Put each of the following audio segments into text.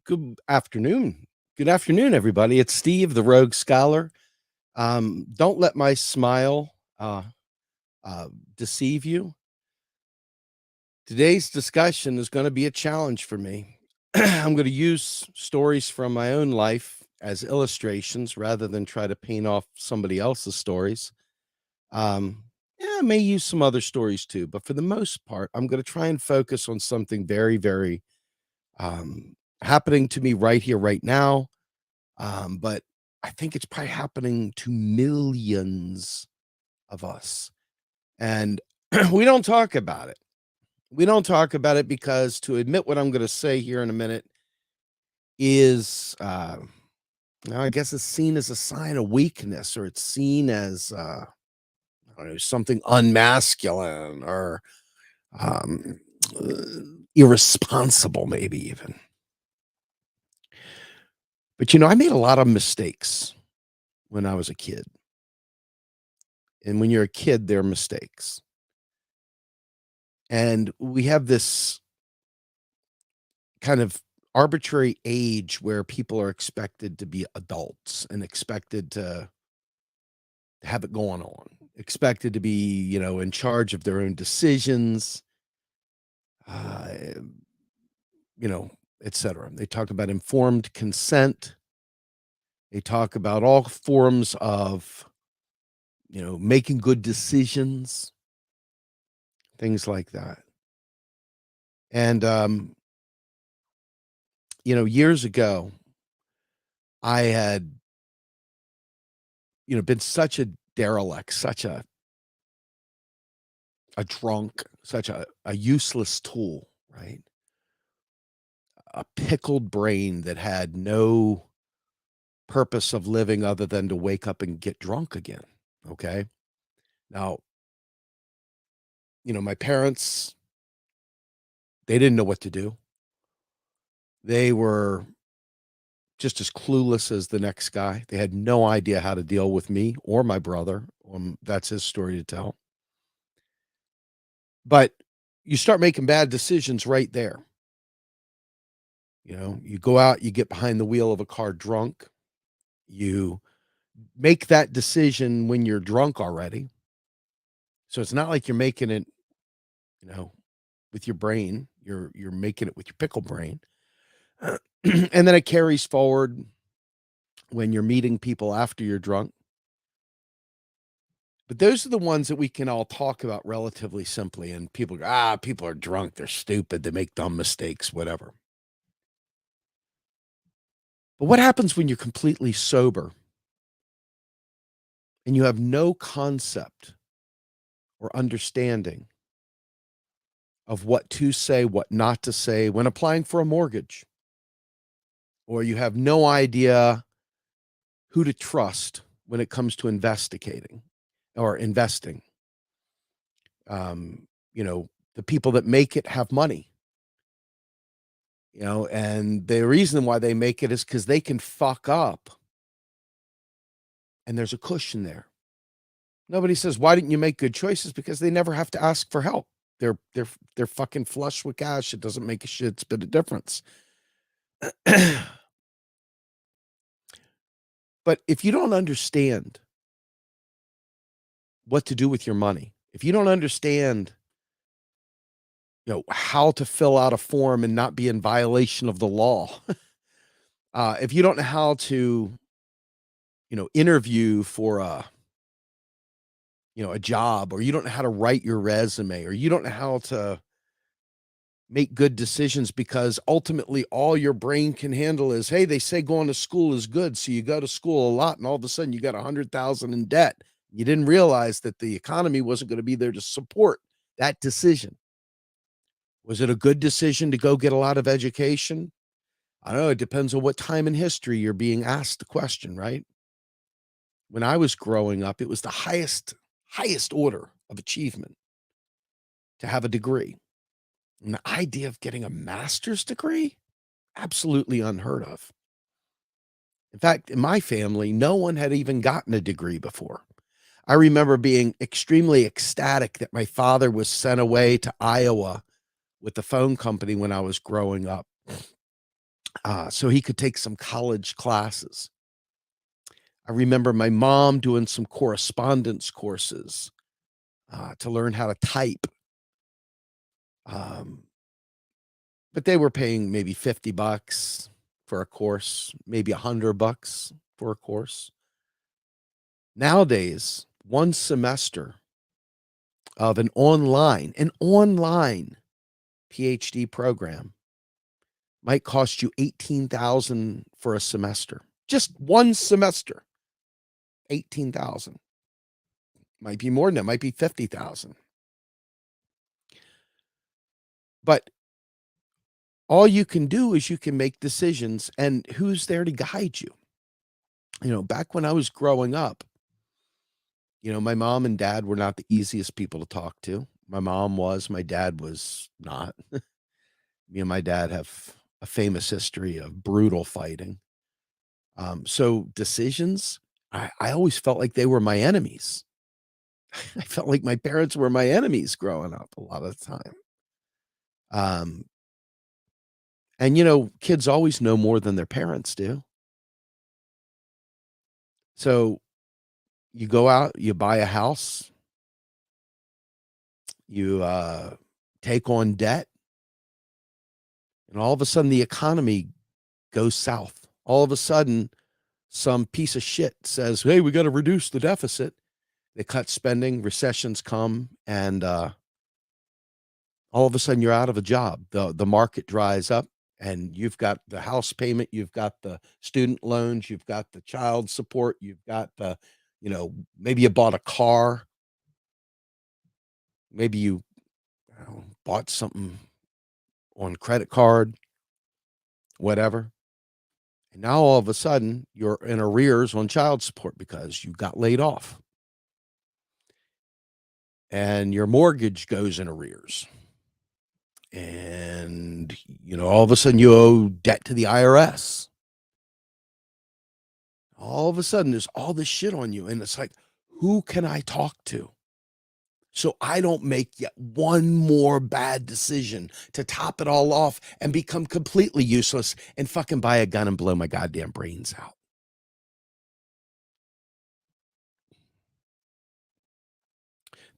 Good afternoon. Good afternoon, everybody. It's Steve, the Rogue Scholar. Don't let my smile uh, uh, deceive you. Today's discussion is going to be a challenge for me. I'm going to use stories from my own life as illustrations rather than try to paint off somebody else's stories. I may use some other stories too, but for the most part, I'm going to try and focus on something very, very um, happening to me right here, right now. But I think it's probably happening to millions of us. And we don't talk about it. We don't talk about it because to admit what I'm going to say here in a minute is, I guess it's seen as a sign of weakness, or it's seen as, I don't know, something unmasculine or um, uh, irresponsible, maybe even. But, I made a lot of mistakes when I was a kid. And when you're a kid, there are mistakes. And we have this kind of arbitrary age where people are expected to be adults and expected to have it going on, expected to be, in charge of their own decisions, uh, etc. They talk about informed consent. They talk about all forms of, making good decisions, things like that. And, years ago, I had, been such a derelict, such a drunk, such a useless tool, right? A pickled brain that had no purpose of living other than to wake up and get drunk again. Okay. Now, my parents, they didn't know what to do. They were just as clueless as the next guy. They had no idea how to deal with me or my brother. That's his story to tell. But you start making bad decisions right there. You go out, you get behind the wheel of a car drunk, you make that decision when you're drunk already. So it's not like you're making it, you know, with your brain. You're making it with your pickle brain. And then it carries forward when you're meeting people after you're drunk. But those are the ones that we can all talk about relatively simply. And people go, people are drunk, they're stupid, they make dumb mistakes, whatever. But what happens when you're completely sober and you have no concept or understanding of what to say, what not to say when applying for a mortgage? Or you have no idea who to trust when it comes to investigating or investing. The people that make it have money, and the reason why they make it is because they can fuck up and there's a cushion there. Nobody says, why didn't you make good choices? Because they never have to ask for help. They're fucking flush with cash. It doesn't make a shit's bit of difference. But if you don't understand what to do with your money, if you don't understand, how to fill out a form and not be in violation of the law, if you don't know how to, interview for a job, or you don't know how to write your resume, or you don't know how to make good decisions, because ultimately all your brain can handle is, hey, they say going to school is good. So you go to school a lot and all of a sudden you got 100,000 in debt. You didn't realize that the economy wasn't going to be there to support that decision. Was it a good decision to go get a lot of education? I don't know. It depends on what time in history you're being asked the question, right? When I was growing up, it was the highest order of achievement to have a degree. And the idea of getting a master's degree, absolutely unheard of. In fact, in my family, no one had even gotten a degree before. I remember being extremely ecstatic that my father was sent away to Iowa with the phone company when I was growing up. so he could take some college classes. I remember my mom doing some correspondence courses to learn how to type. Um, but they were paying maybe $50 for a course, maybe $100 for a course. Nowadays, one semester of an online PhD program might cost you 18,000 for a semester. Just one semester. 18,000. Might be more than that, might be 50,000. But all you can do is you can make decisions, and who's there to guide you? Back when I was growing up, my mom and dad were not the easiest people to talk to. My mom was, my dad was not. Me and my dad have a famous history of brutal fighting. So decisions, I always felt like they were my enemies. I felt like my parents were my enemies growing up a lot of the time. And kids always know more than their parents do. So you go out, you buy a house, you take on debt, and all of a sudden the economy goes south. All of a sudden, some piece of shit says, hey, we got to reduce the deficit. They cut spending, recessions come, and all of a sudden you're out of a job. The market dries up, and you've got the house payment, you've got the student loans, you've got the child support, you've got the, maybe you bought a car, maybe you bought something on credit card, whatever. And now all of a sudden you're in arrears on child support because you got laid off. And your mortgage goes in arrears. And, all of a sudden you owe debt to the IRS. All of a sudden there's all this shit on you. And it's like, who can I talk to so I don't make yet one more bad decision to top it all off and become completely useless and fucking buy a gun and blow my goddamn brains out?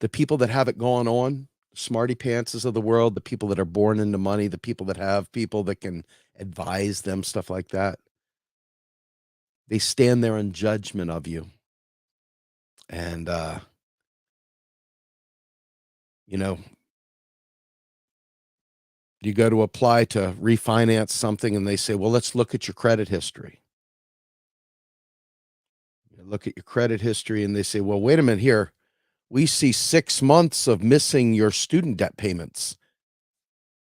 The people that have it going on, smarty pantses of the world, the people that are born into money, the people that have people that can advise them, stuff like that, they stand there in judgment of you. And, you go to apply to refinance something and they say, well, let's look at your credit history. You look at your credit history and they say, well, wait a minute here. We see 6 months of missing your student debt payments.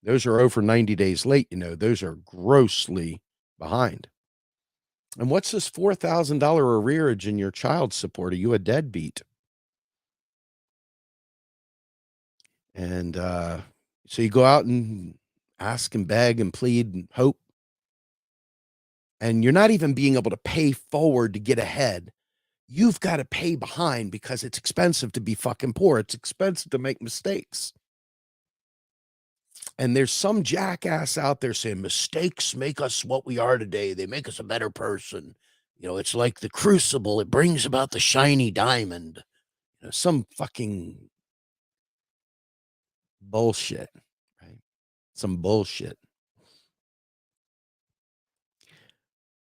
Those are over 90 days late. Those are grossly behind. And what's this $4,000 arrearage in your child support? Are you a deadbeat? And so you go out and ask and beg and plead and hope. And you're not even being able to pay forward to get ahead. You've got to pay behind because it's expensive to be fucking poor. It's expensive to make mistakes. And there's some jackass out there saying mistakes make us what we are today. They make us a better person. It's like the crucible. It brings about the shiny diamond. Some fucking bullshit, right? Some bullshit.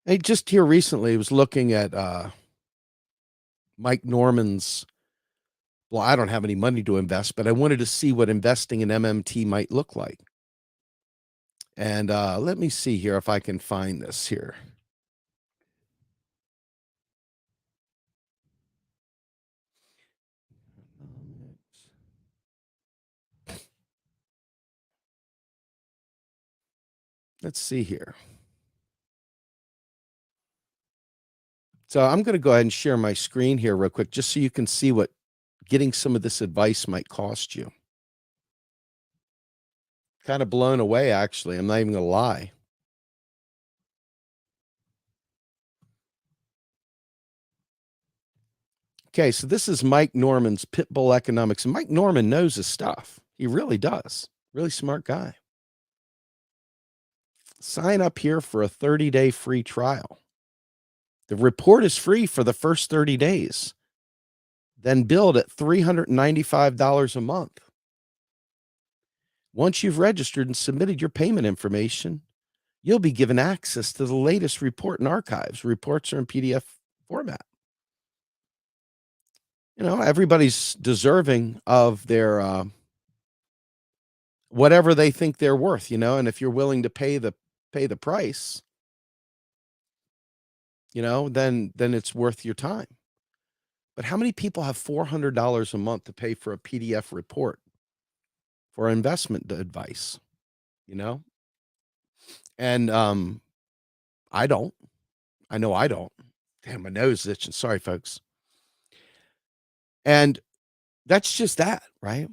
I just here recently was looking at Mike Norman's. Well, I don't have any money to invest, but I wanted to see what investing in MMT might look like. And let me see here if I can find this here. Let's see here. So I'm going to go ahead and share my screen here real quick, just so you can see what getting some of this advice might cost you. Kind of blown away, actually. I'm not even going to lie. Okay, so this is Mike Norman's Pitbull Economics. And Mike Norman knows his stuff. He really does. Really smart guy. sign up here for a 30-day free trial. The report is free for the first 30 days, then billed at $395 a month. Once you've registered and submitted your payment information, you'll be given access to the latest report and archives. Reports are in PDF format. Everybody's deserving of their whatever they think they're worth, and if you're willing to pay the price, then it's worth your time. But how many people have $400 a month to pay for a PDF report for investment advice, you know? And I don't. I know I don't. Damn, my nose is itching. Sorry, folks. And that's just that, right?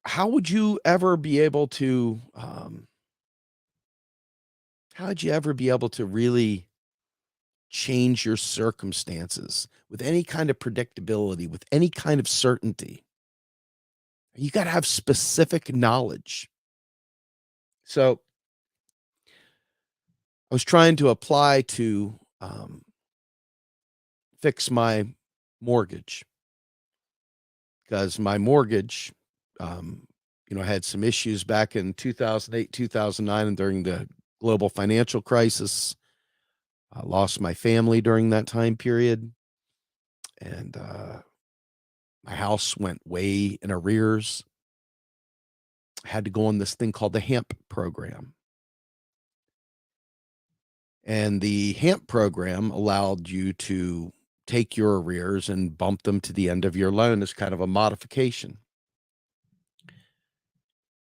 How would you ever be able to how would you ever be able to really change your circumstances with any kind of predictability, with any kind of certainty? You got to have specific knowledge. So I was trying to apply to fix my mortgage because my mortgage, had some issues back in 2008, 2009, and during the global financial crisis. I lost my family during that time period, and my house went way in arrears. I had to go on this thing called the HAMP program. And the HAMP program allowed you to take your arrears and bump them to the end of your loan as kind of a modification.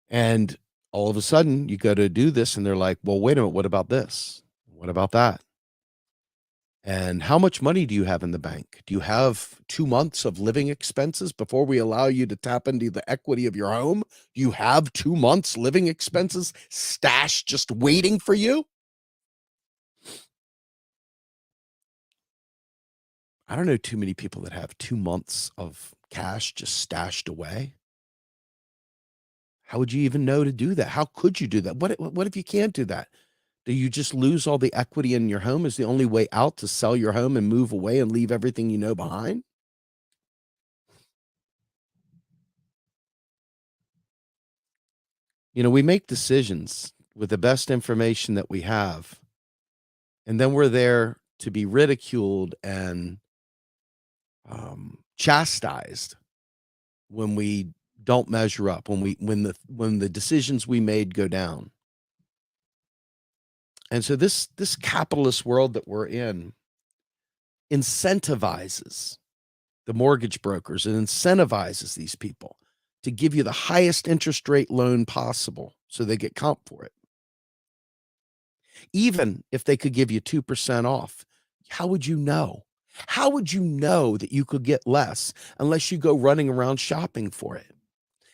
And all of a sudden, you go to do this, and they're like, well, wait a minute, what about this? What about that? And how much money do you have in the bank? Do you have 2 months of living expenses before we allow you to tap into the equity of your home? Do you have 2 months living expenses stashed just waiting for you? I don't know too many people that have 2 months of cash just stashed away. How would you even know to do that? How could you do that? What if you can't do that? Do you just lose all the equity in your home? Is the only way out to sell your home and move away and leave everything you know behind? We make decisions with the best information that we have, and then we're there to be ridiculed and chastised when we don't measure up, when the decisions we made go down. And so this capitalist world that we're in incentivizes the mortgage brokers. It incentivizes these people to give you the highest interest rate loan possible so they get comp for it. Even if they could give you 2% off, how would you know? How would you know that you could get less unless you go running around shopping for it?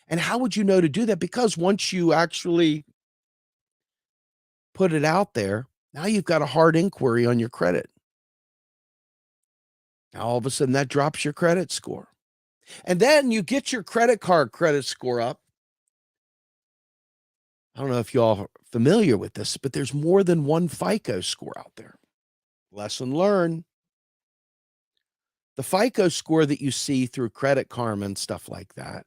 And how would you know to do that? Because once you actually put it out there, now you've got a hard inquiry on your credit. Now, all of a sudden, that drops your credit score. And then you get your credit card credit score up. I don't know if y'all are familiar with this, but there's more than one FICO score out there. Lesson learned. The FICO score that you see through Credit Karma and stuff like that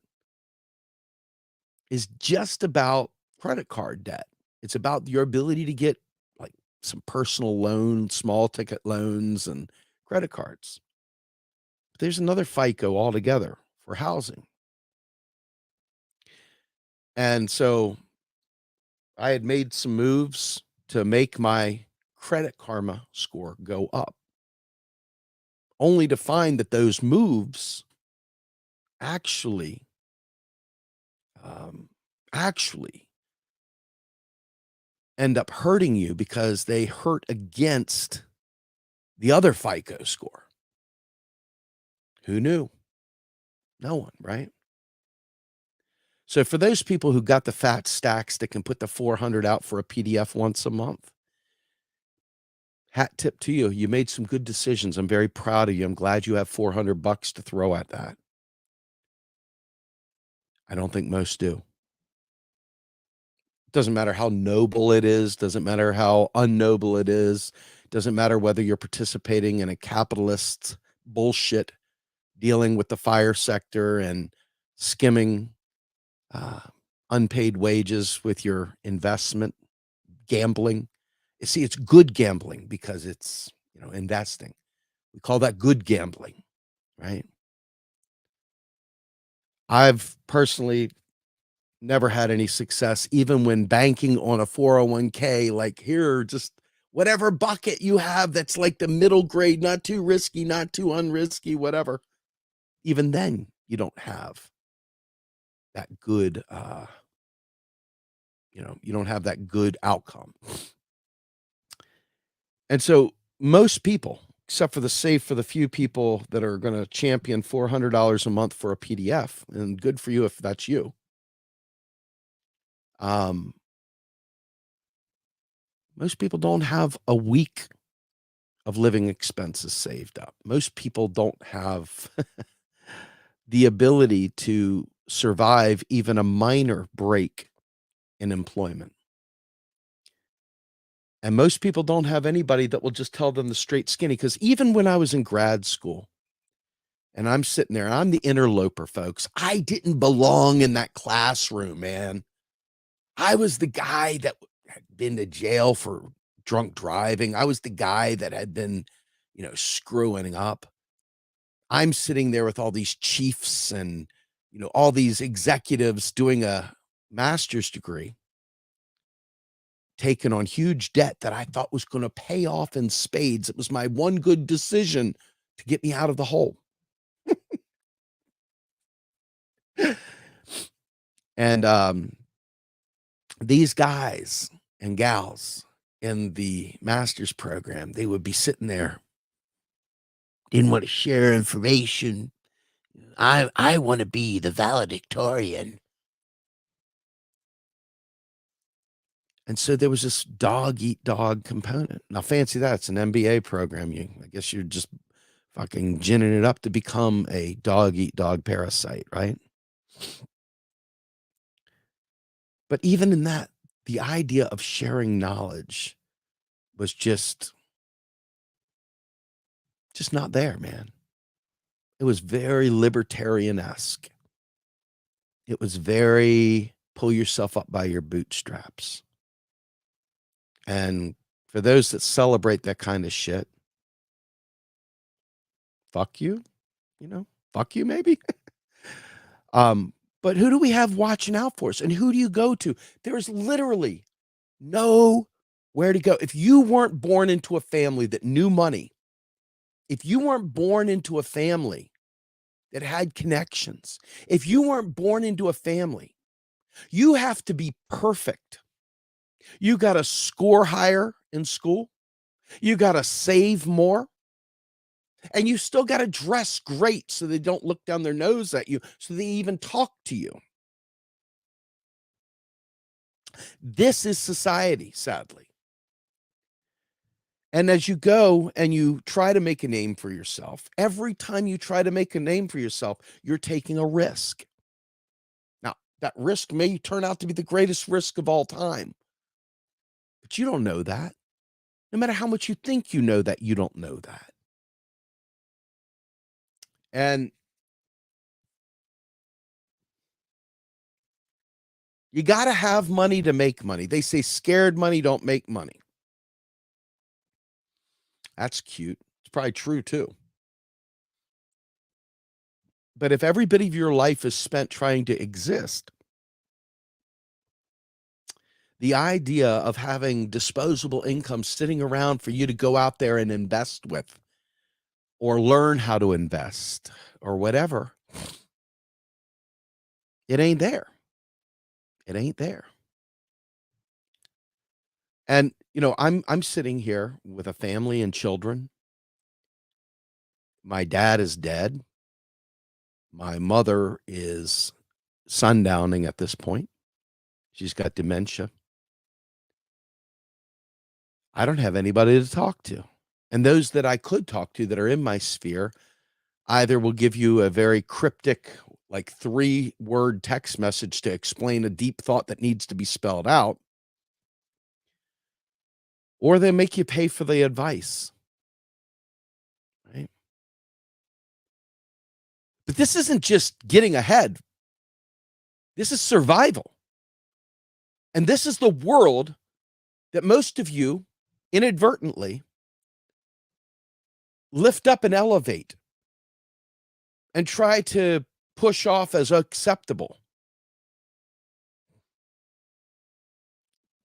is just about credit card debt. It's about your ability to get like some personal loans, small ticket loans, and credit cards. But there's another FICO altogether for housing. And so I had made some moves to make my Credit Karma score go up, only to find that those moves actually actually end up hurting you because they hurt against the other FICO score. Who knew? No one, right? So for those people who got the fat stacks that can put the 400 out for a PDF once a month, hat tip to you. You made some good decisions. I'm very proud of you. I'm glad you have $400 to throw at that. I don't think most do. Doesn't matter how noble it is, doesn't matter how unnoble it is, doesn't matter whether you're participating in a capitalist bullshit dealing with the fire sector and skimming uh, unpaid wages with your investment, gambling. You see, it's good gambling because it's, investing. We call that good gambling, right? I've personally never had any success, even when banking on a 401k, like here, just whatever bucket you have that's like the middle grade, not too risky, not too unrisky, whatever. Even then, you don't have that good, you don't have that good outcome. And so most people, except for the few people that are going to champion $400 a month for a PDF, and good for you if that's you. Um, Most people don't have a week of living expenses saved up. Most people don't have the ability to survive even a minor break in employment. And most people don't have anybody that will just tell them the straight skinny. Because even when I was in grad school and I'm sitting there, I'm the interloper, folks. I didn't belong in that classroom, man. I was the guy that had been to jail for drunk driving. I was the guy that had been, screwing up. I'm sitting there with all these chiefs and, all these executives doing a master's degree, taking on huge debt that I thought was going to pay off in spades. It was my one good decision to get me out of the hole. And these guys and gals in the master's program, they would be sitting there, didn't want to share information. I want to be the valedictorian. And so there was this dog eat dog component. Now, fancy that. It's an MBA program. I guess you're just fucking ginning it up to become a dog eat dog parasite, right? But even in that, the idea of sharing knowledge was just not there, man. It was very libertarian-esque. It was very pull yourself up by your bootstraps. And for those that celebrate that kind of shit, fuck you, fuck you maybe. But who do we have watching out for us? And who do you go to? There's literally nowhere to go. If you weren't born into a family that knew money, if you weren't born into a family that had connections, if you weren't born into a family, you have to be perfect. You got to score higher in school. You got to save more. And you still got to dress great so they don't look down their nose at you, so they even talk to you. This is society, sadly. And as you go and you try to make a name for yourself, every time you try to make a name for yourself, you're taking a risk. Now, that risk may turn out to be the greatest risk of all time, but you don't know that. No matter how much you think you know that, you don't know that. And you got to have money to make money. They say scared money don't make money. That's cute. It's probably true too. But if every bit of your life is spent trying to exist, the idea of having disposable income sitting around for you to go out there and invest with or learn how to invest or whatever, it ain't there. It ain't there. And I'm sitting here with a family and children. My dad is dead. My mother is sundowning at this point. She's got dementia. I don't have anybody to talk to. And those that I could talk to that are in my sphere either will give you a very cryptic like 3-word text message to explain a deep thought that needs to be spelled out, or they make you pay for the advice, right? But this isn't just getting ahead. This is survival. And this is the world that most of you inadvertently lift up and elevate and try to push off as acceptable.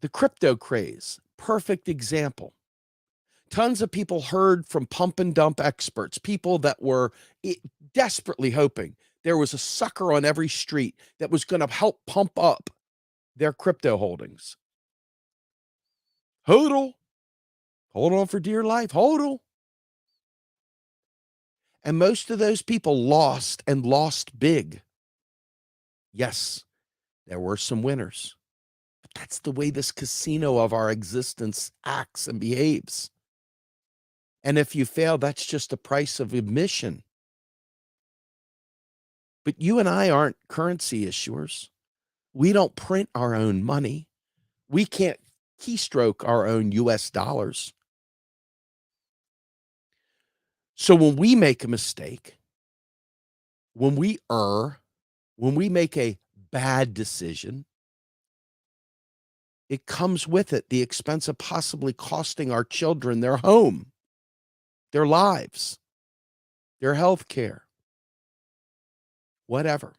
The crypto craze, perfect example. Tons of people heard from pump and dump experts, people that were desperately hoping there was a sucker on every street that was going to help pump up their crypto holdings. Hodl. Hold on for dear life. Hodl. And most of those people lost, and lost big. Yes, there were some winners. But that's the way this casino of our existence acts and behaves. And if you fail, that's just the price of admission. But you and I aren't currency issuers. We don't print our own money. We can't keystroke our own US dollars. So when we make a mistake, when we err, when we make a bad decision, it comes with it the expense of possibly costing our children their home, their lives, their health care, whatever.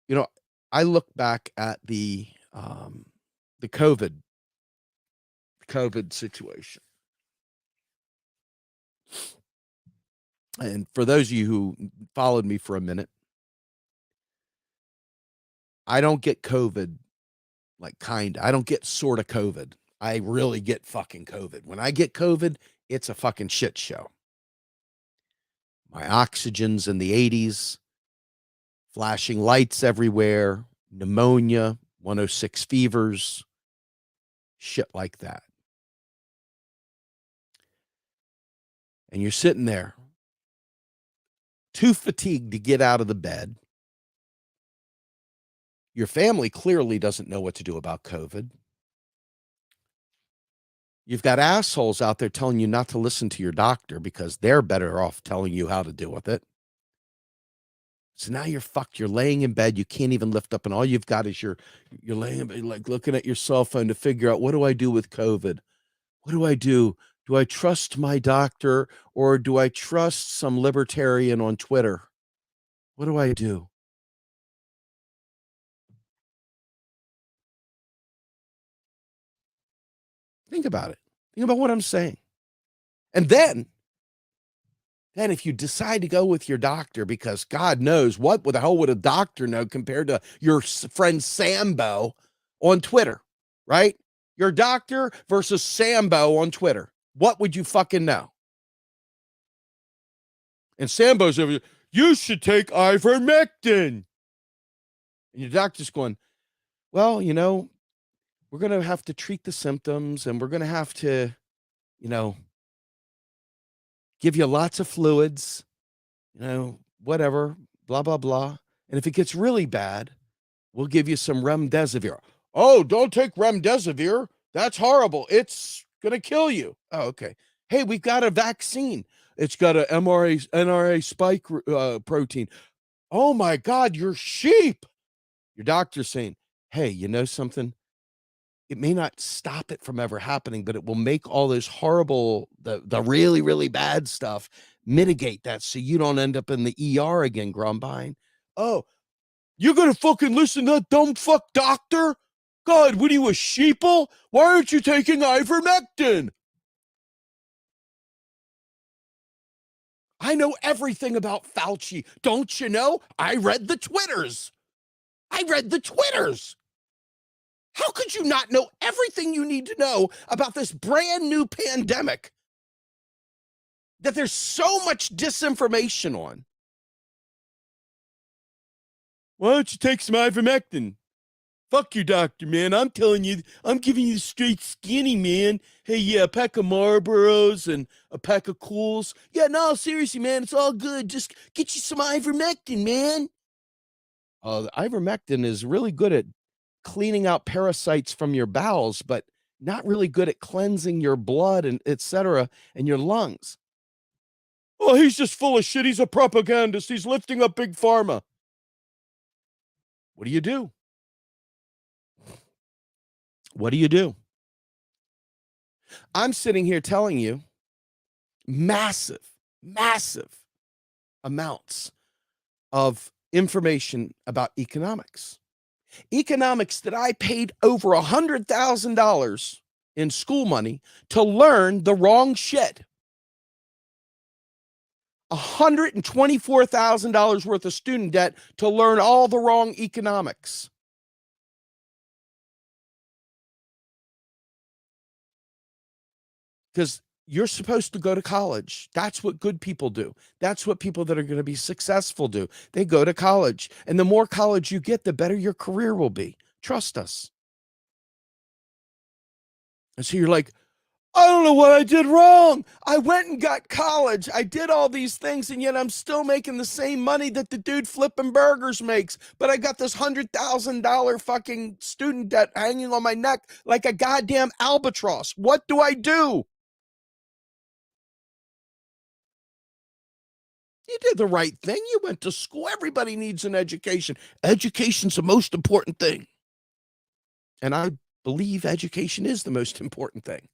You know, I look back at the COVID situation. And for those of you who followed me for a minute, I don't get COVID I don't get sort of COVID. I really get fucking COVID. When I get COVID, it's a fucking shit show. My oxygen's in the 80s, flashing lights everywhere, pneumonia, 106 fevers, shit like that. And you're sitting there, too fatigued to get out of the bed. Your family clearly doesn't know what to do about COVID. You've got assholes out there telling you not to listen to your doctor because they're better off telling you how to deal with it. So now you're fucked. You're laying in bed. You can't even lift up, and all you've got is you're laying in bed, like looking at your cell phone to figure out, what do I do with COVID? What do I do? Do I trust my doctor, or do I trust some libertarian on Twitter? What do I do? Think about it. Think about what I'm saying. And then if you decide to go with your doctor, because God knows what the hell would a doctor know compared to your friend Sambo on Twitter, right? Your doctor versus Sambo on Twitter. What would you fucking know? And Sambo's over, you should take ivermectin. And your doctor's going, well, we're going to have to treat the symptoms, and we're going to have to, give you lots of fluids, whatever, blah, blah, blah. And if it gets really bad, we'll give you some remdesivir. Oh, don't take remdesivir. That's horrible. It's going to kill you. Oh, okay. Hey, we've got a vaccine. It's got a NRA spike protein. Oh my God, you're sheep. Your doctor's saying, hey, you know something? It may not stop it from ever happening, but it will make all this horrible, the really, really bad stuff, mitigate that so you don't end up in the ER again, Grumbine. Oh, you're going to fucking listen to that dumb fuck doctor? God, what are you, a sheeple? Why aren't you taking ivermectin? I know everything about Fauci. Don't you know? I read the Twitters. How could you not know everything you need to know about this brand new pandemic that there's so much disinformation on? Why don't you take some ivermectin? Fuck your doctor, man. I'm telling you, I'm giving you the straight skinny, man. Hey, yeah, a pack of Marlboros and a pack of Cools. Yeah, no, seriously, man, it's all good. Just get you some ivermectin, man. The ivermectin is really good at cleaning out parasites from your bowels, but not really good at cleansing your blood and etc. and your lungs. Oh, he's just full of shit. He's a propagandist. He's lifting up big pharma. What do you do? What do you do? I'm sitting here telling you massive, massive amounts of information about economics. Economics that I paid over $100,000 in school money to learn the wrong shit. $124,000 worth of student debt to learn all the wrong economics. Because you're supposed to go to college. That's what good people do. That's what people that are going to be successful do. They go to college. And the more college you get, the better your career will be. Trust us. And so you're like, I don't know what I did wrong. I went and got college. I did all these things, and yet I'm still making the same money that the dude flipping burgers makes. But I got this $100,000 fucking student debt hanging on my neck like a goddamn albatross. What do I do? You did the right thing. You went to school. Everybody needs an education. Education's the most important thing. And I believe education is the most important thing.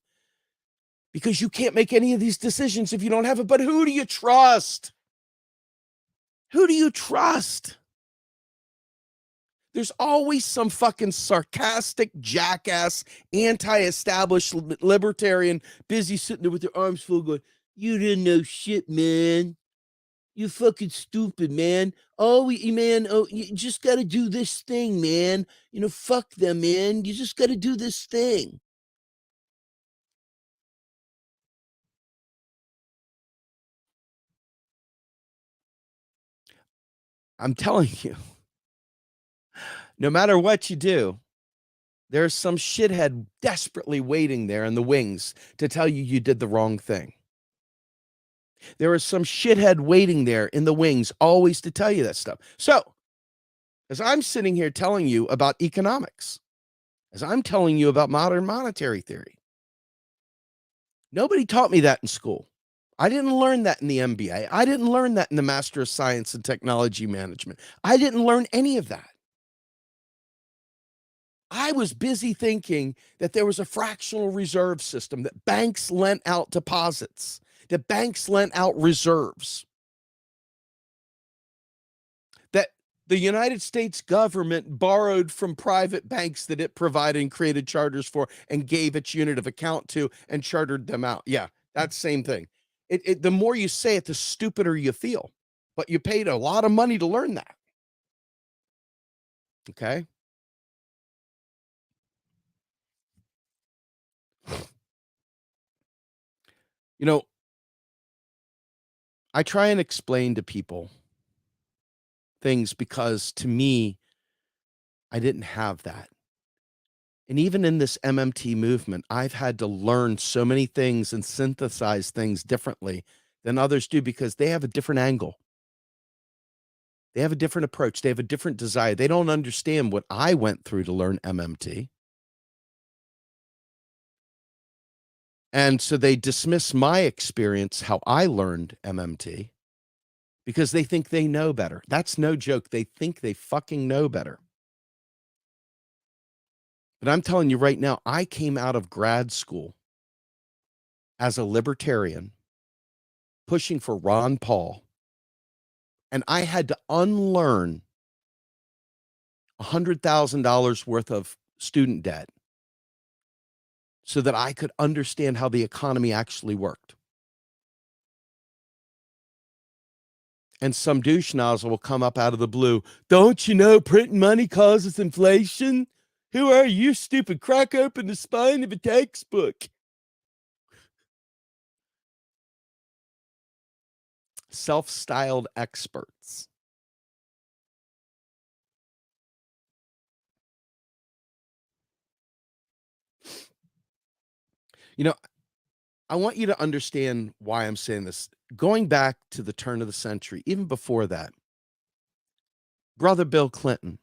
Because you can't make any of these decisions if you don't have it. But who do you trust? Who do you trust? There's always some fucking sarcastic jackass, anti-establishment libertarian busy sitting there with their arms full going, you didn't know shit, man. You fucking stupid, man. Oh, man, oh, you just got to do this thing, man. You know, fuck them, man. You just got to do this thing. I'm telling you, no matter what you do, there's some shithead desperately waiting there in the wings to tell you you did the wrong thing. There is some shithead waiting there in the wings always to tell you that stuff. So, as I'm sitting here telling you about economics, as I'm telling you about modern monetary theory, nobody taught me that in school. I didn't learn that in the MBA. I didn't learn that in the Master of Science and Technology Management. I didn't learn any of that. I was busy thinking that there was a fractional reserve system, that banks lent out deposits, that banks lent out reserves, that the United States government borrowed from private banks that it provided and created charters for and gave its unit of account to and chartered them out. Yeah, that's the same thing. The more you say it, the stupider you feel. But you paid a lot of money to learn that. Okay. You know, I try and explain to people things because to me, I didn't have that. And even in this MMT movement, I've had to learn so many things and synthesize things differently than others do because they have a different angle. They have a different approach. They have a different desire. They don't understand what I went through to learn MMT. And so they dismiss my experience, how I learned MMT, because they think they know better. That's no joke. They think they fucking know better. But I'm telling you right now, I came out of grad school as a libertarian pushing for Ron Paul, and I had to unlearn $100,000 worth of student debt so that I could understand how the economy actually worked. And some douche nozzle will come up out of the blue. Don't you know printing money causes inflation? Who are you, stupid? Crack open the spine of a textbook. Self-styled experts. You know, I want you to understand why I'm saying this. Going back to the turn of the century, even before that, brother Bill Clinton,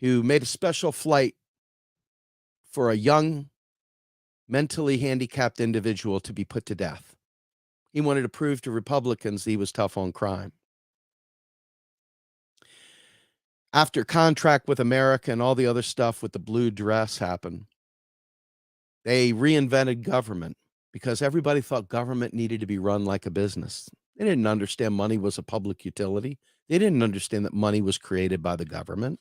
who made a special flight for a young, mentally handicapped individual to be put to death. He wanted to prove to Republicans he was tough on crime. After Contract with America and all the other stuff with the blue dress happened, they reinvented government because everybody thought government needed to be run like a business. They didn't understand money was a public utility. They didn't understand that money was created by the government.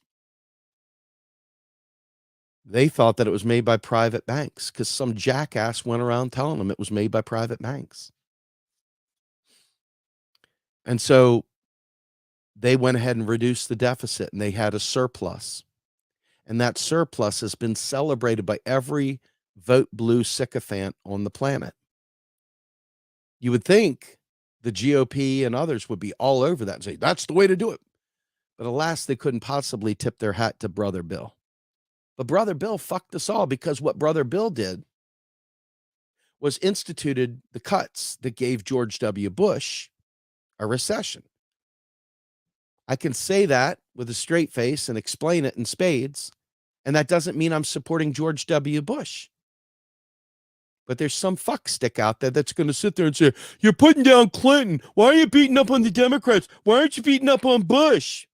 They thought that it was made by private banks because some jackass went around telling them it was made by private banks. And so they went ahead and reduced the deficit and they had a surplus. And that surplus has been celebrated by every vote blue sycophant on the planet. You would think the GOP and others would be all over that and say, that's the way to do it. But alas, they couldn't possibly tip their hat to Brother Bill. But Brother Bill fucked us all because what Brother Bill did was instituted the cuts that gave George W. Bush a recession. I can say that with a straight face and explain it in spades, and that doesn't mean I'm supporting George W. Bush. But there's some fuckstick out there that's going to sit there and say, you're putting down Clinton. Why are you beating up on the Democrats? Why aren't you beating up on Bush?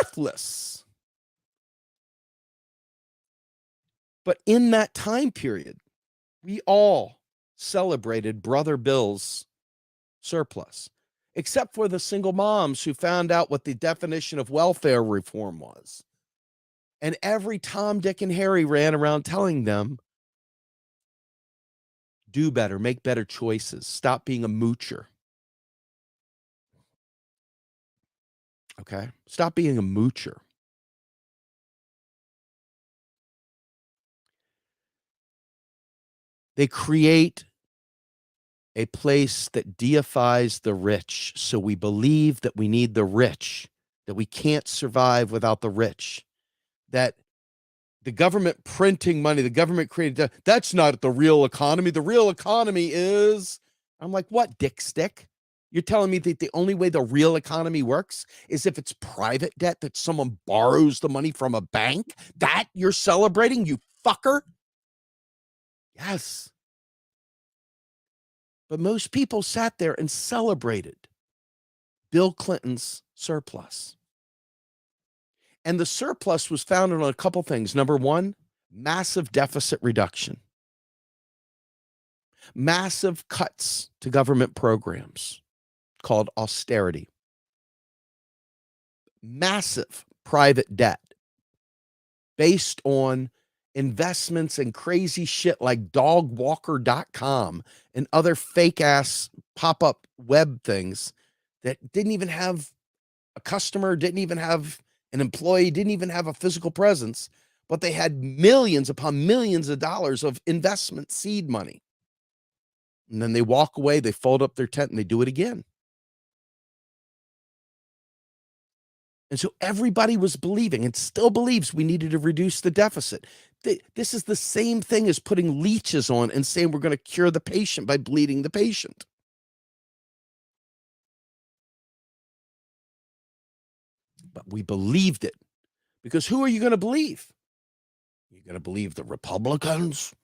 Worthless. But in that time period, we all celebrated Brother Bill's surplus, except for the single moms who found out what the definition of welfare reform was. And every Tom, Dick, and Harry ran around telling them, do better, make better choices, stop being a moocher. Okay? Stop being a moocher. They create a place that deifies the rich. So we believe that we need the rich, that we can't survive without the rich, that the government printing money, the government created, that's not the real economy. The real economy is, I'm like, what, dick stick? You're telling me that the only way the real economy works is if it's private debt, that someone borrows the money from a bank? That you're celebrating, you fucker? Yes. But most people sat there and celebrated Bill Clinton's surplus. And the surplus was founded on a couple things. Number one, massive deficit reduction, massive cuts to government programs called austerity, massive private debt based on investments in crazy shit like dogwalker.com and other fake ass pop-up web things that didn't even have a customer, didn't even have an employee, didn't even have a physical presence, but they had millions upon millions of dollars of investment seed money. And then they walk away, they fold up their tent, and they do it again. And so everybody was believing and still believes we needed to reduce the deficit. This is the same thing as putting leeches on and saying we're going to cure the patient by bleeding the patient. But we believed it because who are you going to believe? You're going to believe the Republicans?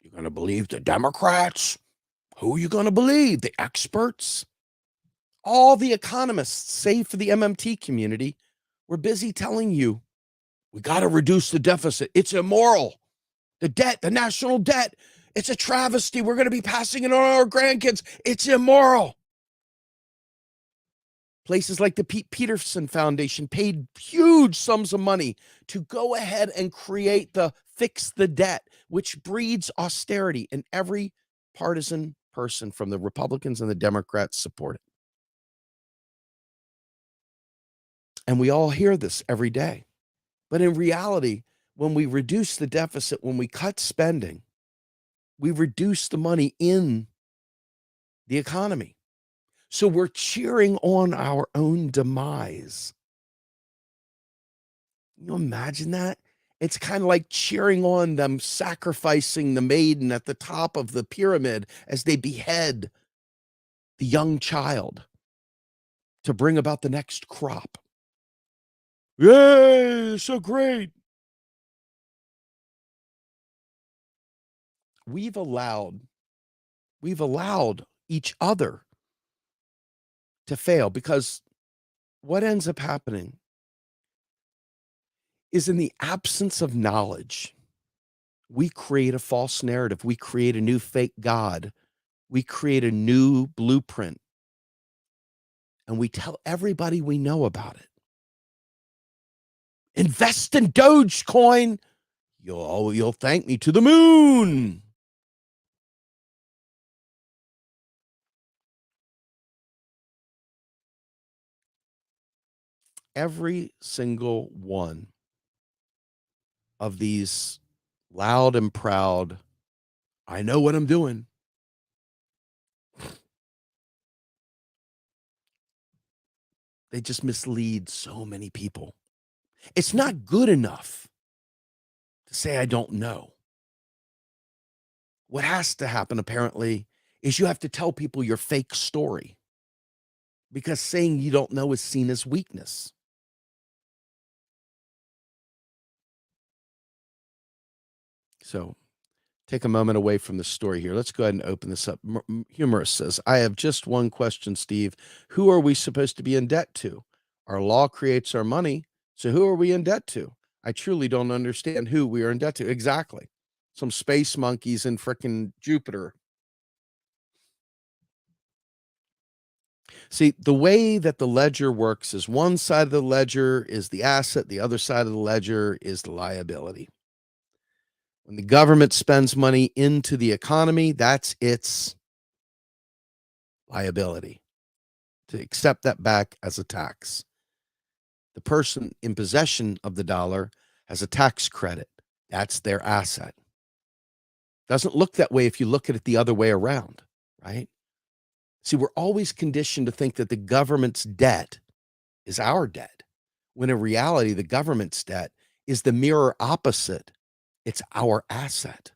You're going to believe the Democrats? Who are you going to believe? The experts? All the economists, save for the MMT community, were busy telling you, we got to reduce the deficit. It's immoral. The debt, the national debt, it's a travesty. We're going to be passing it on our grandkids. It's immoral. Places like the Pete Peterson Foundation paid huge sums of money to go ahead and create the Fix the Debt, which breeds austerity, and every partisan person from the Republicans and the Democrats support it. And we all hear this every day. But in reality, when we reduce the deficit, when we cut spending, we reduce the money in the economy. So we're cheering on our own demise. Can you imagine that? It's kind of like cheering on them sacrificing the maiden at the top of the pyramid as they behead the young child to bring about the next crop. Yay, so great. We've allowed each other to fail because what ends up happening is in the absence of knowledge, we create a false narrative. We create a new fake God. We create a new blueprint and we tell everybody we know about it. Invest in Dogecoin. You'll thank me to the moon. Every single one of these loud and proud, I know what I'm doing. They just mislead so many people. It's not good enough to say I don't know. What has to happen, apparently, is you have to tell people your fake story because saying you don't know is seen as weakness. So take a moment away from the story here. Let's go ahead and open this up. Humorous says, I have just one question, Steve. Who are we supposed to be in debt to? Our law creates our money. So who are we in debt to? I truly don't understand who we are in debt to. Exactly. Some space monkeys in frickin' Jupiter. See, the way that the ledger works is one side of the ledger is the asset, the other side of the ledger is the liability. When the government spends money into the economy, that's its liability to accept that back as a tax. The person in possession of the dollar has a tax credit. That's their asset. Doesn't look that way if you look at it the other way around, right? See, we're always conditioned to think that the government's debt is our debt, when in reality, the government's debt is the mirror opposite. It's our asset.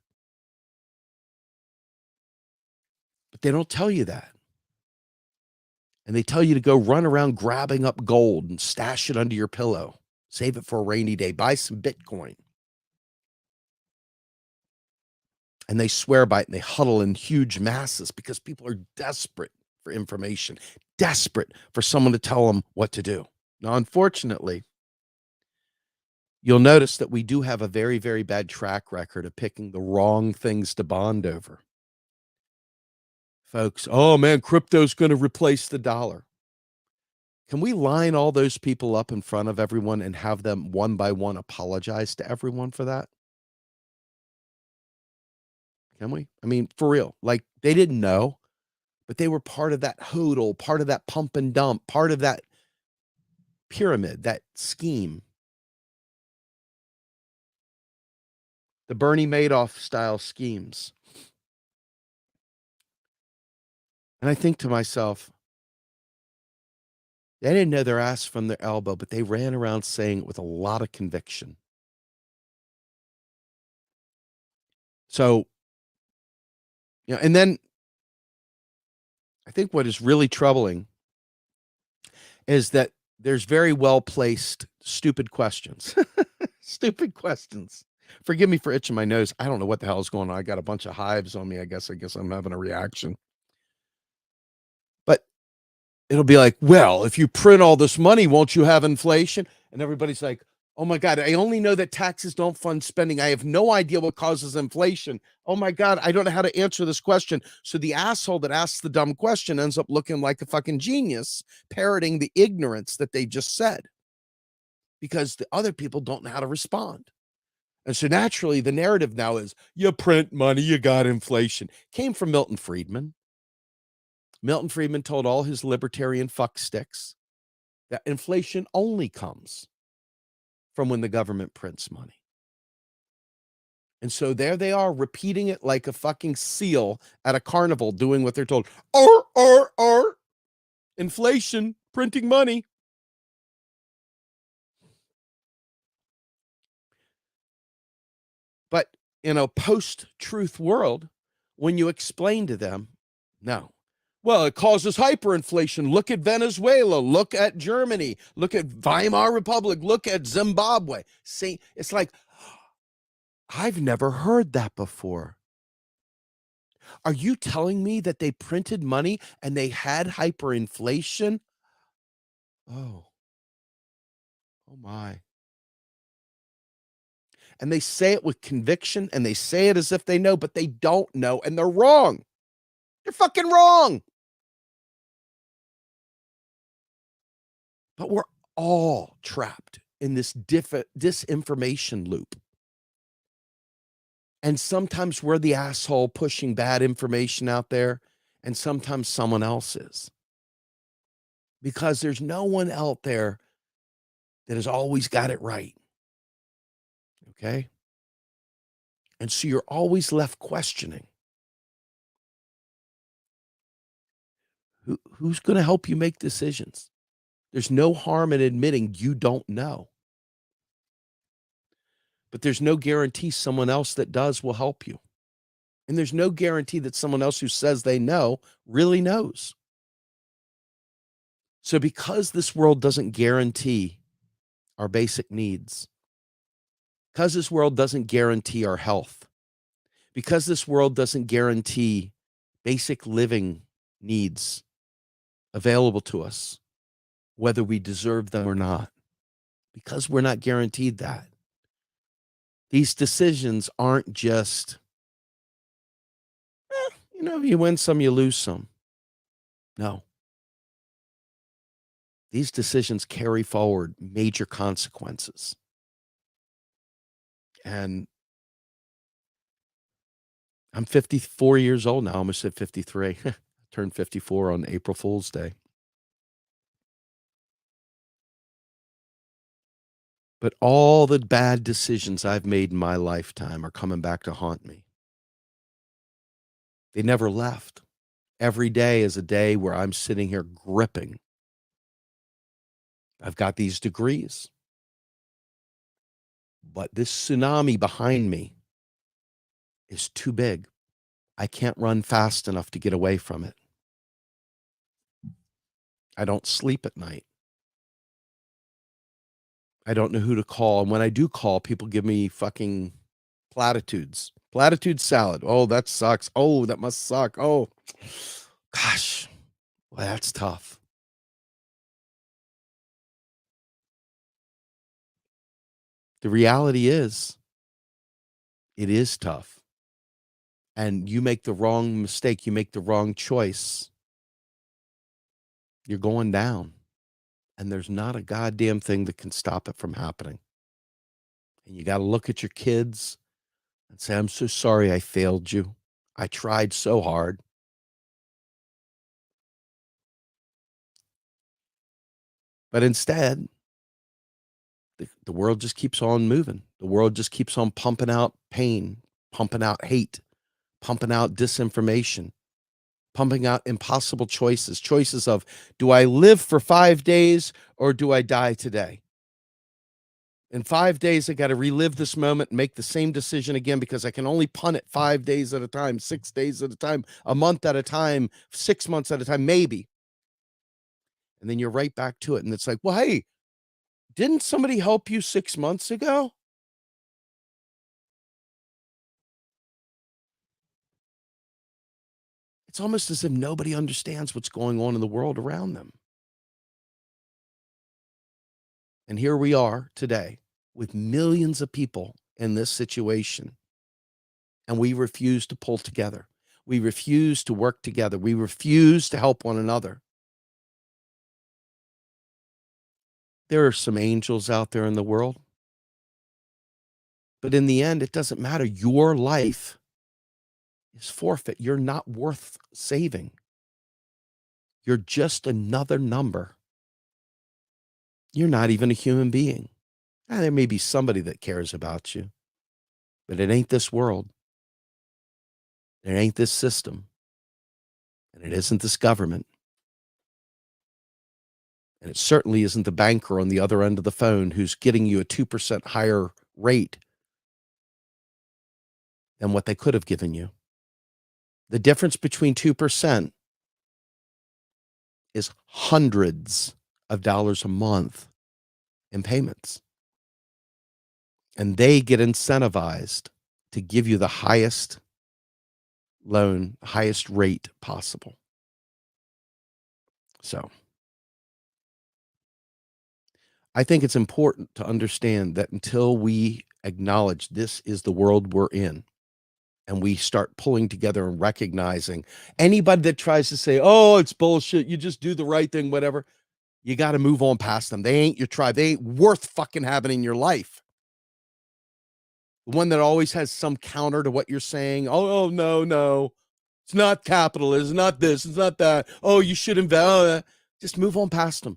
But they don't tell you that. And they tell you to go run around grabbing up gold and stash it under your pillow. Save it for a rainy day. Buy some Bitcoin. And they swear by it and they huddle in huge masses because people are desperate for information, desperate for someone to tell them what to do. Now, unfortunately, you'll notice that we do have a very, very bad track record of picking the wrong things to bond over. Folks, oh man, crypto's going to replace the dollar. Can we line all those people up in front of everyone and have them one by one apologize to everyone for that? Can we? I mean, for real. Like, they didn't know, but they were part of that hodl, part of that pump and dump, part of that pyramid, that scheme. The Bernie Madoff style schemes. And I think to myself, they didn't know their ass from their elbow, but they ran around saying it with a lot of conviction. So, and then I think what is really troubling is that there's very well placed stupid questions. Stupid questions. Forgive me for itching my nose. I don't know what the hell is going on. I got a bunch of hives on me. I guess I'm having a reaction. But it'll be like, well, if you print all this money, won't you have inflation? And everybody's like, oh my God, I only know that taxes don't fund spending. I have no idea what causes inflation. Oh my God, I don't know how to answer this question. So the asshole that asks the dumb question ends up looking like a fucking genius, parroting the ignorance that they just said because the other people don't know how to respond. And so naturally, the narrative now is you print money, you got inflation. Came from Milton Friedman. Milton Friedman told all his libertarian fucksticks that inflation only comes from when the government prints money. And so there they are repeating it like a fucking seal at a carnival doing what they're told. Inflation, printing money. in a post-truth world, when you explain to them, no. Well, it causes hyperinflation. Look at Venezuela. Look at Germany. Look at Weimar Republic. Look at Zimbabwe. See, it's like, I've never heard that before. Are you telling me that they printed money and they had hyperinflation? Oh, oh my. And they say it with conviction and they say it as if they know, but they don't know and they're wrong. They're fucking wrong. But we're all trapped in this disinformation loop. And sometimes we're the asshole pushing bad information out there, and sometimes someone else is. Because there's no one out there that has always got it right. Okay? And so you're always left questioning. Who's going to help you make decisions? There's no harm in admitting you don't know. But there's no guarantee someone else that does will help you. And there's no guarantee that someone else who says they know really knows. So because this world doesn't guarantee our basic needs, because this world doesn't guarantee our health, because this world doesn't guarantee basic living needs available to us, whether we deserve them or not, because we're not guaranteed that, these decisions aren't just, you win some, you lose some. No. These decisions carry forward major consequences. And I'm 54 years old now. I almost said 53. Turned 54 on April Fool's Day. But all the bad decisions I've made in my lifetime are coming back to haunt me. They never left. Every day is a day where I'm sitting here gripping. I've got these degrees, but this tsunami behind me is too big. I can't run fast enough to get away from it. I don't sleep at night. I don't know who to call. And when I do call, people give me fucking platitudes. Platitude salad. Oh, that sucks. Oh, that must suck. Oh, gosh. Well, that's tough. The reality is, it is tough. And you make the wrong mistake, you make the wrong choice, you're going down. And there's not a goddamn thing that can stop it from happening. And you got to look at your kids and say, I'm so sorry I failed you. I tried so hard. But instead, the world just keeps on moving. The world just keeps on pumping out pain, pumping out hate, pumping out disinformation, pumping out impossible choices of, do I live for 5 days or do I die today? In 5 days, I got to relive this moment and make the same decision again because I can only punt it 5 days at a time, 6 days at a time, a month at a time, 6 months at a time, maybe. And then you're right back to it. And it's like, well, hey, didn't somebody help you 6 months ago? It's almost as if nobody understands what's going on in the world around them. And here we are today with millions of people in this situation. And we refuse to pull together. We refuse to work together. We refuse to help one another. There are some angels out there in the world. But in the end, it doesn't matter. Your life is forfeit. You're not worth saving. You're just another number. You're not even a human being. There may be somebody that cares about you, but it ain't this world. It ain't this system. And it isn't this government. And it certainly isn't the banker on the other end of the phone who's getting you a 2% higher rate than what they could have given you. The difference between 2% is hundreds of dollars a month in payments. And they get incentivized to give you the highest loan, highest rate possible. So I think it's important to understand that until we acknowledge this is the world we're in, and we start pulling together and recognizing anybody that tries to say, oh, it's bullshit, you just do the right thing, whatever, you got to move on past them. They ain't your tribe. They ain't worth fucking having in your life. The one that always has some counter to what you're saying. Oh, no. It's not capitalism. It's not this. It's not that. Oh, you should invest. Just move on past them.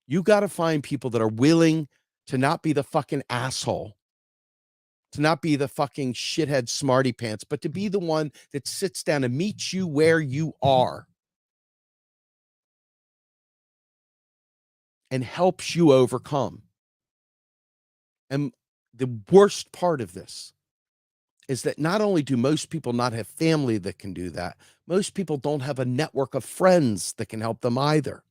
You got to find people that are willing to not be the fucking asshole, to not be the fucking shithead smarty pants, but to be the one that sits down and meets you where you are and helps you overcome. And the worst part of this is that not only do most people not have family that can do that, most people don't have a network of friends that can help them either.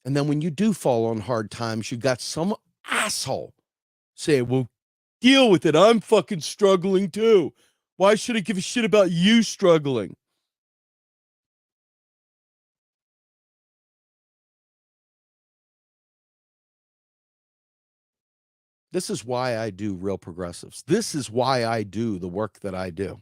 And then when you do fall on hard times, you got some asshole saying, well, deal with it. I'm fucking struggling too. Why should I give a shit about you struggling? This is why I do Real Progressives. This is why I do the work that I do.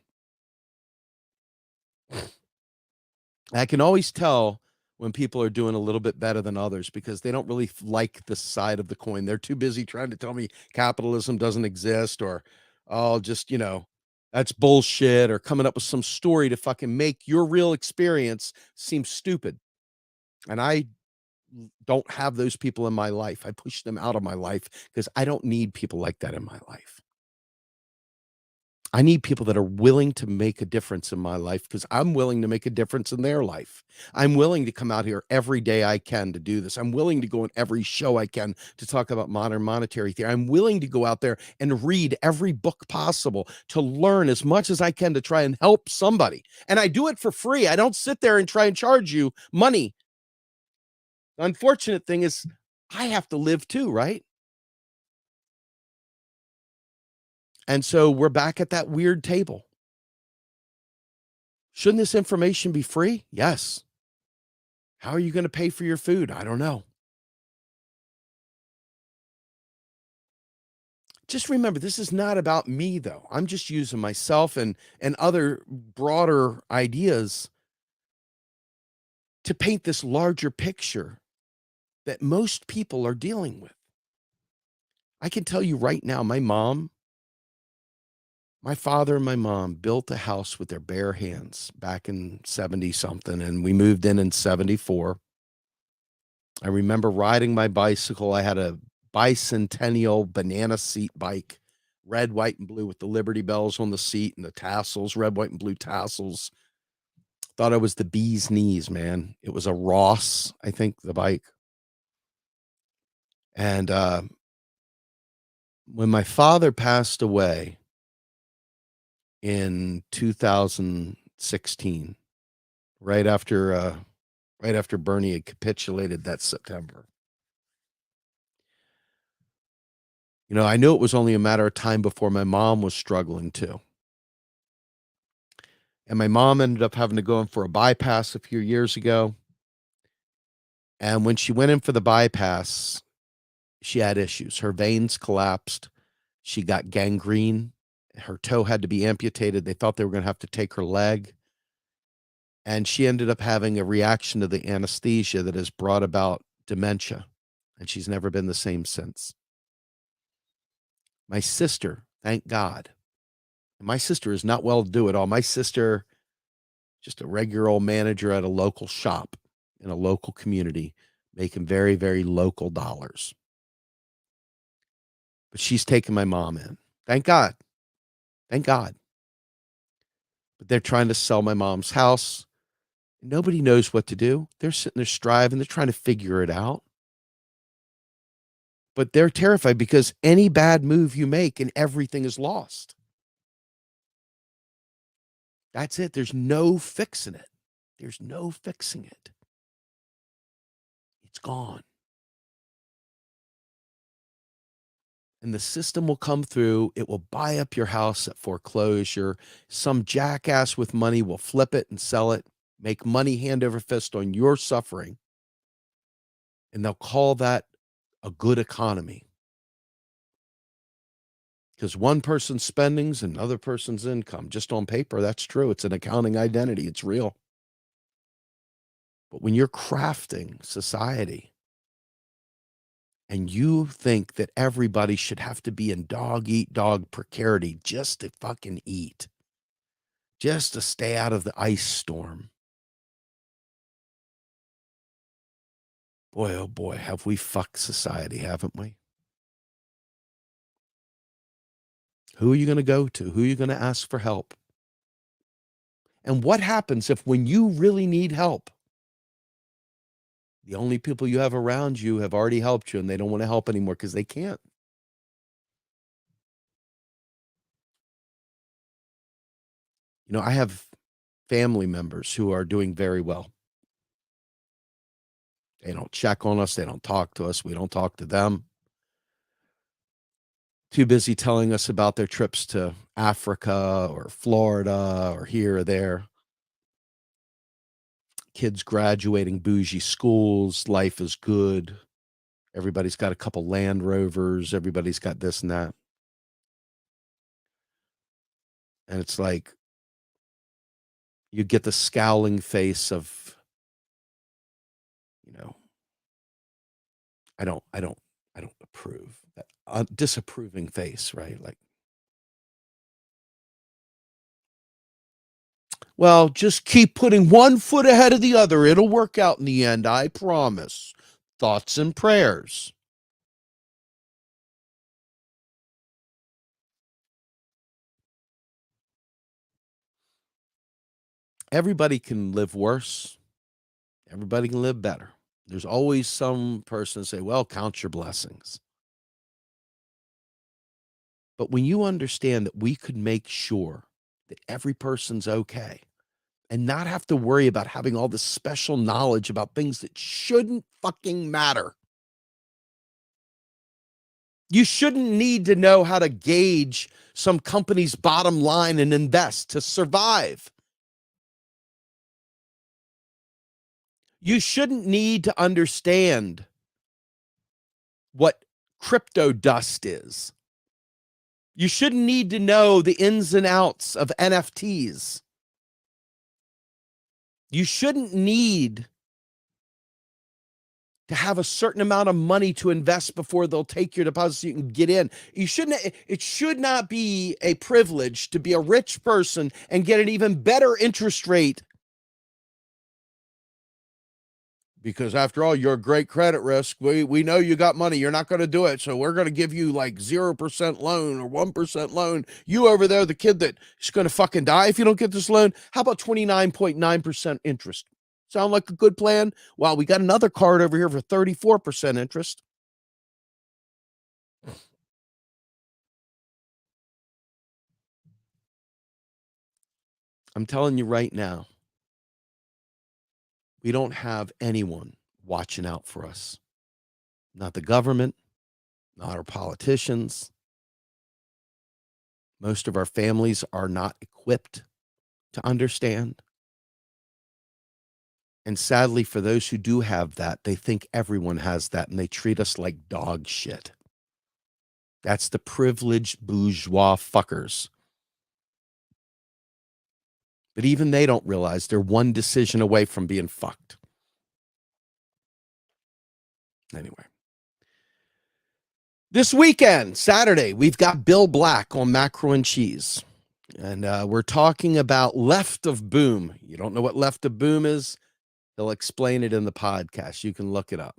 I can always tell when people are doing a little bit better than others because they don't really like the side of the coin. They're too busy trying to tell me capitalism doesn't exist or, oh, just, that's bullshit, or coming up with some story to fucking make your real experience seem stupid. And I don't have those people in my life. I push them out of my life because I don't need people like that in my life. I need people that are willing to make a difference in my life because I'm willing to make a difference in their life. I'm willing to come out here every day I can to do this. I'm willing to go on every show I can to talk about modern monetary theory. I'm willing to go out there and read every book possible to learn as much as I can to try and help somebody. And I do it for free. I don't sit there and try and charge you money. The unfortunate thing is I have to live too, right? And so we're back at that weird table. Shouldn't this information be free? Yes. How are you going to pay for your food? I don't know. Just remember, this is not about me, though. I'm just using myself and other broader ideas to paint this larger picture that most people are dealing with. I can tell you right now, my father and my mom built a house with their bare hands back in 70 something, and we moved in 74. I remember riding my bicycle. I had a bicentennial banana seat bike, red, white, and blue with the Liberty Bells on the seat and the tassels, red, white, and blue tassels. Thought I was the bee's knees, man. It was a Ross, I think, the bike. And when my father passed away in 2016, right after Bernie had capitulated that September, I knew it was only a matter of time before my mom was struggling too. And my mom ended up having to go in for a bypass a few years ago. And when she went in for the bypass, she had issues. Her veins collapsed. She got gangrene. Her toe had to be amputated. They thought they were going to have to take her leg. And she ended up having a reaction to the anesthesia that has brought about dementia. And she's never been the same since. My sister, thank God. My sister is not well to do at all. My sister, just a regular old manager at a local shop in a local community, making very, very local dollars. But she's taking my mom in. Thank God. Thank God. But they're trying to sell my mom's house. Nobody knows what to do. They're sitting there striving. They're trying to figure it out. but they're terrified because any bad move you make and everything is lost. That's it. There's no fixing it. There's no fixing it. It's gone. And the system will come through. It will buy up your house at foreclosure. Some jackass with money will flip it and sell it, make money hand over fist on your suffering. And they'll call that a good economy. Because one person's spending is another person's income. Just on paper, that's true. It's an accounting identity. It's real. But when you're crafting society and you think that everybody should have to be in dog eat dog precarity just to fucking eat, just to stay out of the ice storm, boy, oh boy, have we fucked society, haven't we? Who are you going to go to? Who are you going to ask for help? And what happens if when you really need help, the only people you have around you have already helped you and they don't want to help anymore because they can't? You know, I have family members who are doing very well. They don't check on us. They don't talk to us. We don't talk to them. Too busy telling us about their trips to Africa or Florida or here or there. Kids graduating bougie schools. Life is good. Everybody's got a couple Land Rovers. Everybody's got this and that. And it's like you get the scowling face of, you know, I don't approve. That disapproving face, right? Like, well, just keep putting one foot ahead of the other. It'll work out in the end, I promise. Thoughts and prayers. Everybody can live worse. Everybody can live better. There's always some person say, well, count your blessings. But when you understand that we could make sure that every person's okay and not have to worry about having all this special knowledge about things that shouldn't fucking matter. You shouldn't need to know how to gauge some company's bottom line and invest to survive. You shouldn't need to understand what crypto dust is. You shouldn't need to know the ins and outs of NFTs. You shouldn't need to have a certain amount of money to invest before they'll take your deposit so you can get in. It should not be a privilege to be a rich person and get an even better interest rate. Because after all, you're a great credit risk. We know you got money. You're not going to do it. So we're going to give you like 0% loan or 1% loan. You over there, the kid that is going to fucking die if you don't get this loan. How about 29.9% interest? Sound like a good plan? Well, we got another card over here for 34% interest. I'm telling you right now, we don't have anyone watching out for us. Not the government, not our politicians. Most of our families are not equipped to understand. And sadly, for those who do have that, they think everyone has that and they treat us like dog shit. That's the privileged bourgeois fuckers. But even they don't realize they're one decision away from being fucked. Anyway. This weekend, Saturday, we've got Bill Black on Macro and Cheese. And we're talking about left of boom. You don't know what left of boom is? He'll explain it in the podcast. You can look it up.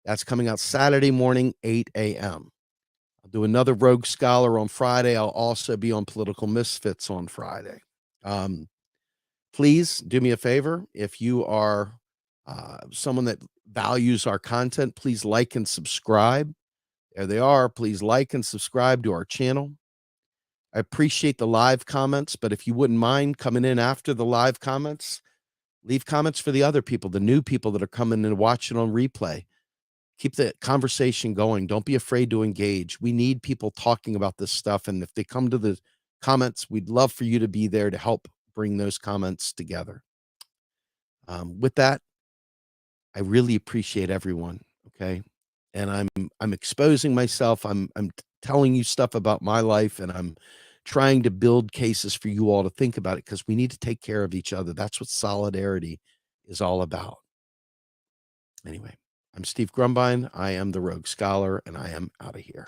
That's coming out Saturday morning, 8 a.m. I'll do another Rogue Scholar on Friday. I'll also be on Political Misfits on Friday. Please do me a favor. If you are someone that values our content, please like and subscribe. There they are. Please like and subscribe to our channel. I appreciate the live comments, but if you wouldn't mind coming in after the live comments, leave comments for the other people, the new people that are coming and watching on replay. Keep the conversation going. Don't be afraid to engage. We need people talking about this stuff. And if they come to the comments, we'd love for you to be there to help bring those comments together. With that, I really appreciate everyone. Okay. And I'm exposing myself. I'm telling you stuff about my life, and I'm trying to build cases for you all to think about it, because we need to take care of each other. That's what solidarity is all about. Anyway, I'm Steve Grumbine. I am the Rogue Scholar, and I am out of here.